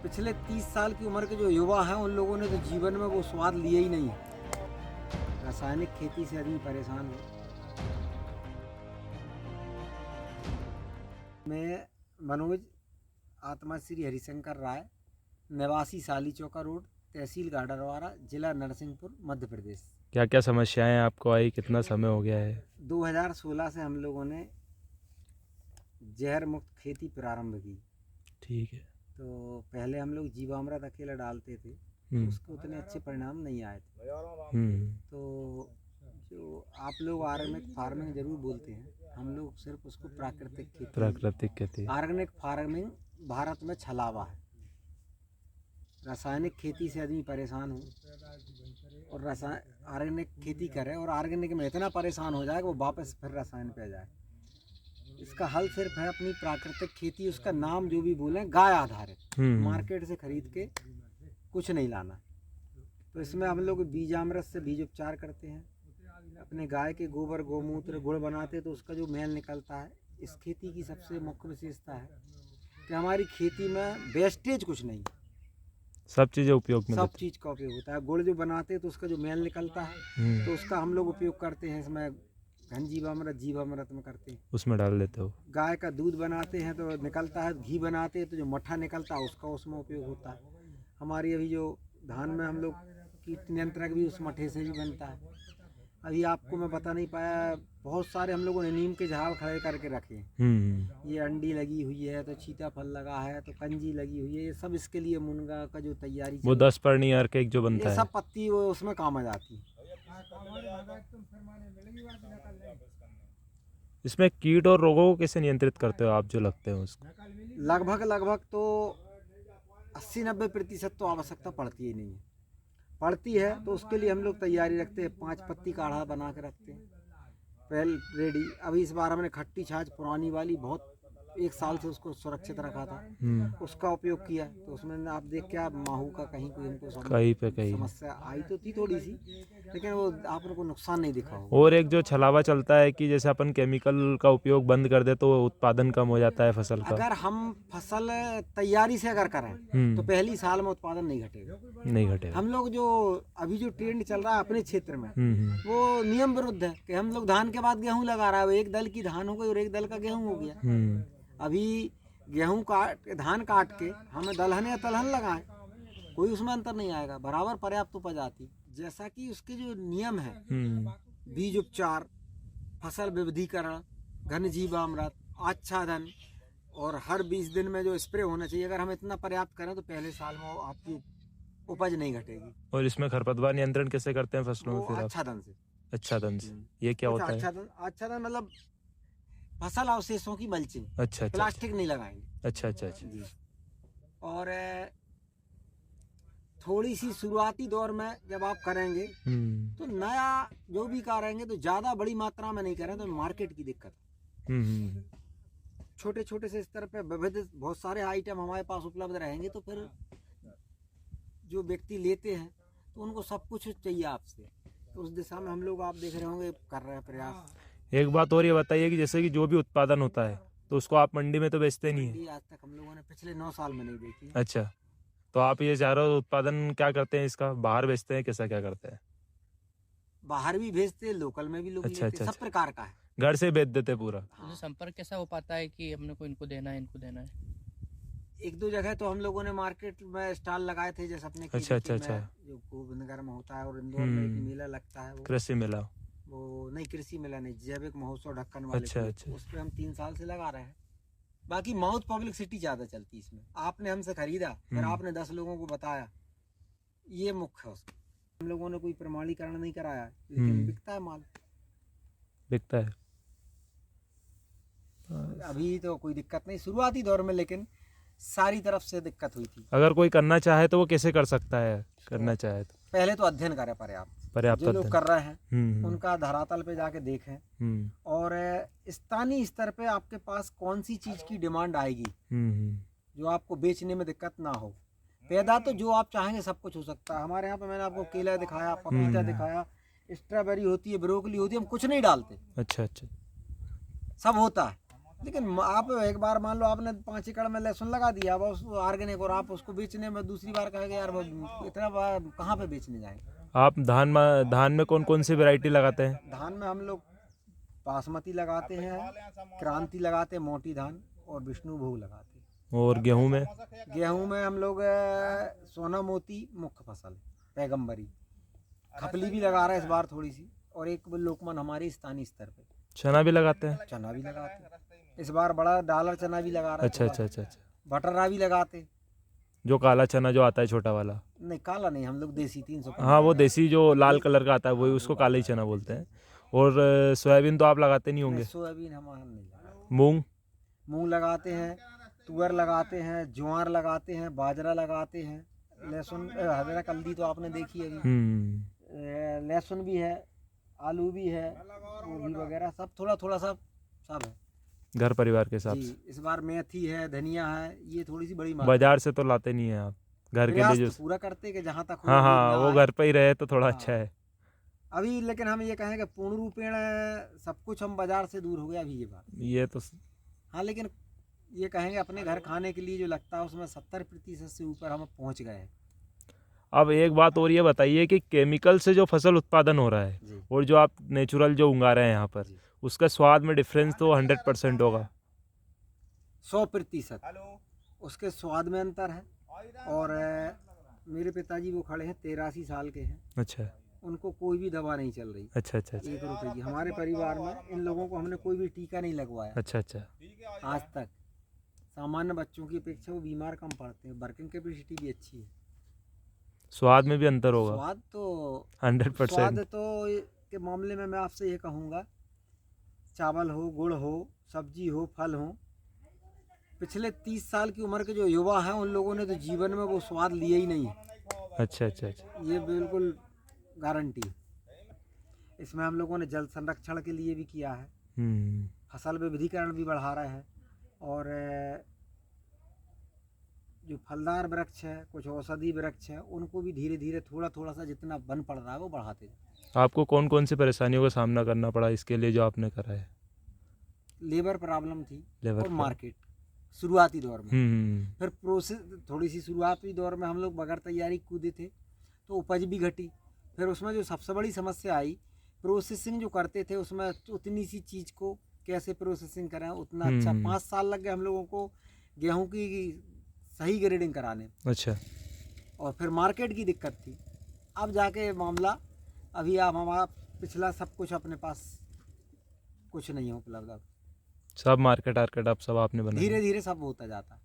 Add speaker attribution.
Speaker 1: पिछले 30 साल की उम्र के जो युवा हैं उन लोगों ने तो जीवन में वो स्वाद लिया ही नहीं है। रासायनिक खेती से आदमी परेशान है। मैं मनोज आत्मा श्री हरिशंकर राय, निवासी साली चौका रोड, तहसील गाडरवारा, जिला नरसिंहपुर, मध्य प्रदेश।
Speaker 2: क्या क्या समस्याएं आपको आई, कितना समय हो गया है?
Speaker 1: 2016 से हम लोगों ने जहर मुक्त खेती प्रारंभ की।
Speaker 2: ठीक है।
Speaker 1: तो पहले हम लोग जीवामृत अकेला डालते थे, तो उसके उतने अच्छे परिणाम नहीं आए थे। तो जो आप लोग ऑर्गेनिक फार्मिंग जरूर बोलते हैं, हम लोग सिर्फ उसको प्राकृतिक खेती। ऑर्गेनिक फार्मिंग भारत में छलावा है। रासायनिक खेती से आदमी परेशान हो और ऑर्गेनिक खेती करे और ऑर्गेनिक में इतना परेशान हो जाए कि वो वापस फिर रसायन पे जाए। इसका हल सिर्फ है अपनी प्राकृतिक खेती। उसका नाम जो भी बोले, गाय आधारित, मार्केट से खरीद के कुछ नहीं लाना। तो इसमें हम लोग बीजामृत से बीज उपचार करते हैं, अपने गाय के गोबर गोमूत्र गुड़ बनाते हैं, तो उसका जो मैल निकलता है। इस खेती की सबसे मुख्य विशेषता है कि हमारी खेती में वेस्टेज कुछ नहीं,
Speaker 2: सब चीज़ें उपयोग में,
Speaker 1: सब चीज़ का उपयोग होता है। गुड़ जो बनाते हैं तो उसका जो मैल निकलता है तो उसका हम लोग उपयोग करते हैं। इसमें घन जीवामृत में करते हैं, उसमें डाल देते हो। गाय का दूध बनाते हैं तो निकलता है, घी बनाते हैं तो जो मट्ठा निकलता है उसका उसमें उपयोग होता है। हमारी अभी जो धान में हम लोग कीट नियंत्रक भी उस मट्ठे से ही बनता है। अभी आपको मैं बता नहीं पाया, बहुत सारे हम लोगों ने नीम के झाड़ खड़े करके रखे हैं। ये अंडी लगी हुई है, तो सीताफल लगा है, तो कंजी लगी हुई है। ये सब इसके लिए मुनगा का जो तैयारी, वो 10 पर्णी अर्क एक जो बनता है, सब पत्ती वो उसमें काम आ जाती है।
Speaker 2: इसमें कीट और रोगों को कैसे नियंत्रित करते हो आप, जो लगते हैं उसको?
Speaker 1: लगभग तो 80-90% तो आवश्यकता पड़ती ही नहीं है। पड़ती है तो उसके लिए हम लोग तैयारी रखते हैं। 5 पत्ती काढ़ा बना के रखते हैं पहले रेडी। अभी इस बार हमने खट्टी छाछ पुरानी वाली, बहुत 1 साल से उसको सुरक्षित रखा था, उसका उपयोग किया। तो उसमें आप देख के आप माहू का कहीं कोई हमको समस्या आई तो थी थोड़ी सी, लेकिन वो आप लोग को नुकसान नहीं दिखा होगा।
Speaker 2: और एक जो छलावा चलता है कि जैसे अपन केमिकल का उपयोग बंद कर दे तो उत्पादन कम हो जाता है फसल का।
Speaker 1: अगर हम फसल तैयारी से अगर करें तो पहली साल में उत्पादन नहीं घटेगा। हम लोग जो अभी जो ट्रेंड चल रहा है अपने क्षेत्र में, वो नियम विरुद्ध है कि हम लोग धान के बाद गेहूं लगा रहा है। एक दल की धान हो गई और एक दल का गेहूं हो गया। अभी गेहूं धान काट के हमें दलहन या तलहन लगाएं, कोई उसमें अंतर नहीं आएगा, बराबर पर्याप्त उपज आती। जैसा कि उसके जो नियम है, बीज उपचार, फसल विविधीकरण, घन जीवामृत, आच्छादन, और हर 20 दिन में जो स्प्रे होना चाहिए, अगर हम इतना पर्याप्त करें तो पहले साल में आपकी उपज नहीं घटेगी।
Speaker 2: और इसमें खरपतवार नियंत्रण कैसे करते हैं फसलों में फिर? आच्छादन से ये क्या होता है?
Speaker 1: आच्छादन मतलब फसल अवशेषों की मल्चिंग। अच्छा। प्लास्टिक नहीं लगाएंगे।
Speaker 2: अच्छा जी।
Speaker 1: और थोड़ी सी शुरुआती दौर में जब आप करेंगे तो नया जो भी करेंगे तो ज्यादा बड़ी मात्रा में नहीं करें तो मार्केट की दिक्कत। छोटे छोटे से स्तर पे विविध बहुत सारे आइटम हमारे पास उपलब्ध रहेंगे तो फिर जो व्यक्ति लेते हैं तो उनको सब कुछ चाहिए आपसे। तो उस दिशा में हम लोग, आप देख रहे होंगे, कर रहे हैं प्रयास।
Speaker 2: एक बात और ये बताइए कि जैसे कि जो भी उत्पादन होता है तो उसको आप मंडी में तो बेचते नहीं है?
Speaker 1: आज तक हम लोगों ने पिछले 9 साल में नहीं देखी।
Speaker 2: अच्छा, तो आप ये चाह रहे हो उत्पादन क्या करते हैं इसका, बाहर बेचते हैं, कैसा क्या करते हैं?
Speaker 1: बाहर भी भेजते हैं, लोकल में भी लोग लेते हैं, सब प्रकार का है।
Speaker 2: घर से बेच देते पूरा?
Speaker 3: संपर्क कैसा हो पाता है कि हमने को इनको देना है?
Speaker 1: 1-2 जगह तो हम लोगों ने मार्केट में स्टॉल लगाए थे, जैसे अपने
Speaker 2: अच्छा
Speaker 1: जो गोविंदनगर में होता है, और इंदौर में एक मेला लगता है,
Speaker 2: कृषि मेला।
Speaker 1: वो नहीं, कृषि मेला नहीं, जैविक महोत्सव ढक्कन वाले। अच्छा। उस पे हम 3 साल से लगा रहे हैं। बाकी माउथ पब्लिसिटी ज्यादा चलती है इसमें। आपने हमसे खरीदा, फिर आपने 10 लोगों को बताया, ये मुख्य है उसका। हम लोगों ने कोई प्रमाणीकरण नहीं कराया, लेकिन बिकता है माल,
Speaker 2: बिकता है।
Speaker 1: अभी तो कोई दिक्कत नहीं शुरुआती दौर में, लेकिन सारी तरफ से दिक्कत हुई थी।
Speaker 2: अगर कोई करना चाहे तो वो कैसे कर सकता है? करना चाहे तो
Speaker 1: पहले तो अध्ययन करें, पर्याप्त जो लोग कर रहे हैं उनका धरातल पे जाके देखें, और स्थानीय स्तर पे आपके पास कौन सी चीज की डिमांड आएगी जो आपको बेचने में दिक्कत ना हो। पैदा तो जो आप चाहेंगे सब कुछ हो सकता है। हमारे यहाँ पे मैंने आपको केला दिखाया, पपीता दिखाया, स्ट्रॉबेरी होती है, ब्रोकली होती है, हम कुछ नहीं डालते।
Speaker 2: अच्छा,
Speaker 1: सब होता है। लेकिन आप एक बार मान लो आपने 5 एकड़ में लहसुन लगा दिया, अब उस ऑर्गेनिक, और आप उसको बेचने में दूसरी बार कहेंगे यार वो इतना बार कहाँ पे बेचने जाएंगे।
Speaker 2: आप धान में कौन कौन सी वैरायटी लगाते हैं?
Speaker 1: धान में हम लोग बासमती लगाते हैं, क्रांति लगाते हैं, मोटी धान, और विष्णुभोग लगाते हैं।
Speaker 2: और गेहूं में?
Speaker 1: गेहूं में हम लोग सोना मोती मुख्य फसल, पैगंबरी, खपली भी लगा रहे हैं इस बार थोड़ी सी, और एक लोकमन हमारे स्थानीय स्तर पे।
Speaker 2: चना भी लगाते हैं?
Speaker 1: चना भी लगाते हैं इस बार, बड़ा डॉलर चना भी लगा रहे हैं।
Speaker 2: अच्छा अच्छा अच्छा अच्छा।
Speaker 1: बटरा भी लगाते,
Speaker 2: जो काला चना जो आता है छोटा वाला?
Speaker 1: नहीं काला नहीं, हम लोग देसी 300।
Speaker 2: हाँ, वो देसी जो लाल कलर का आता है वही, उसको काला ही चना बोलते हैं। और सोयाबीन तो आप लगाते नहीं होंगे?
Speaker 1: सोयाबीन हम नहीं लगाते।
Speaker 2: मूंग
Speaker 1: लगाते हैं, तुअर लगाते हैं, ज्वार लगाते हैं, बाजरा लगाते हैं, लहसुन हरा कल्दी तो आपने देखी है अभी। लहसुन भी है, आलू भी है, गोभी वगैरह सब थोड़ा थोड़ा सब है
Speaker 2: घर परिवार के हिसाब से।
Speaker 1: इस बार मेथी है, धनिया है, ये थोड़ी सी बड़ी
Speaker 2: बाजार से तो लाते नहीं है आप? घर के लिए जो
Speaker 1: पूरा करते कि जहाँ तक
Speaker 2: हाँ हाँ, वो घर पे ही रहे तो थोड़ा अच्छा है
Speaker 1: अभी। लेकिन हम ये कहेंगे पूर्ण रूपेण सब कुछ हम बाजार से दूर हो गया अभी, ये बात
Speaker 2: ये तो।
Speaker 1: हाँ, लेकिन ये कहेंगे अपने घर खाने के लिए जो लगता है उसमें 70% से ऊपर हम पहुँच गए हैं।
Speaker 2: अब एक बात और ये बताइए कि केमिकल से जो फसल उत्पादन हो रहा है और जो आप नेचुरल जो उगा रहे हैं यहाँ पर, उसका स्वाद में डिफरेंस तो 100% होगा।
Speaker 1: 100% उसके स्वाद में अंतर है। और मेरे पिताजी वो खड़े हैं 83 साल के हैं।
Speaker 2: अच्छा।
Speaker 1: उनको कोई भी दवा नहीं चल रही।
Speaker 2: अच्छा अच्छा अच्छा।
Speaker 1: 1 रुपए की। हमारे परिवार में इन लोगों को हमने कोई भी टीका नहीं लगवाया।
Speaker 2: अच्छा अच्छा।
Speaker 1: आज तक सामान्य बच्चों की अपेक्षा वो बीमार कम पड़ते हैं, वर्किंग कैपेसिटी भी अच्छी है।
Speaker 2: स्वाद में भी अंतर होगा?
Speaker 1: स्वाद तो
Speaker 2: 100%।
Speaker 1: स्वाद तो के मामले में मैं आपसे ये कहूँगा, चावल हो, गुड़ हो, सब्जी हो, फल हो, पिछले 30 साल की उम्र के जो युवा हैं उन लोगों ने तो जीवन में वो स्वाद लिया ही नहीं है।
Speaker 2: अच्छा अच्छा अच्छा।
Speaker 1: ये बिल्कुल गारंटी है। इसमें हम लोगों ने जल संरक्षण के लिए भी किया है, फसल विविधीकरण भी बढ़ा रहे हैं, और जो फलदार वृक्ष है, कुछ औषधि वृक्ष है, उनको भी धीरे धीरे थोड़ा थोड़ा सा जितना बन पड़ रहा है वो बढ़ाते हैं।
Speaker 2: आपको कौन कौन सी परेशानियों का सामना करना पड़ा इसके लिए जो आपने करा है?
Speaker 1: लेबर प्रॉब्लम थी, और
Speaker 2: पर
Speaker 1: मार्केट शुरुआती दौर में। फिर प्रोसेस थोड़ी सी शुरुआती दौर में हम लोग बगैर तैयारी कूदे थे तो उपज भी घटी। फिर उसमें जो सबसे बड़ी समस्या आई, प्रोसेसिंग जो करते थे उसमें उतनी सी चीज़ को कैसे प्रोसेसिंग करें उतना अच्छा। 5 साल लग गए हम लोगों को गेहूं की सही ग्रेडिंग कराने।
Speaker 2: अच्छा।
Speaker 1: और फिर मार्केट की दिक्कत थी। अब जाके मामला अभी आप हमारा पिछला सब कुछ अपने पास कुछ नहीं है उपलब्ध। अब
Speaker 2: सब मार्केट अब सब आपने बनाया?
Speaker 1: धीरे धीरे सब होता जाता है।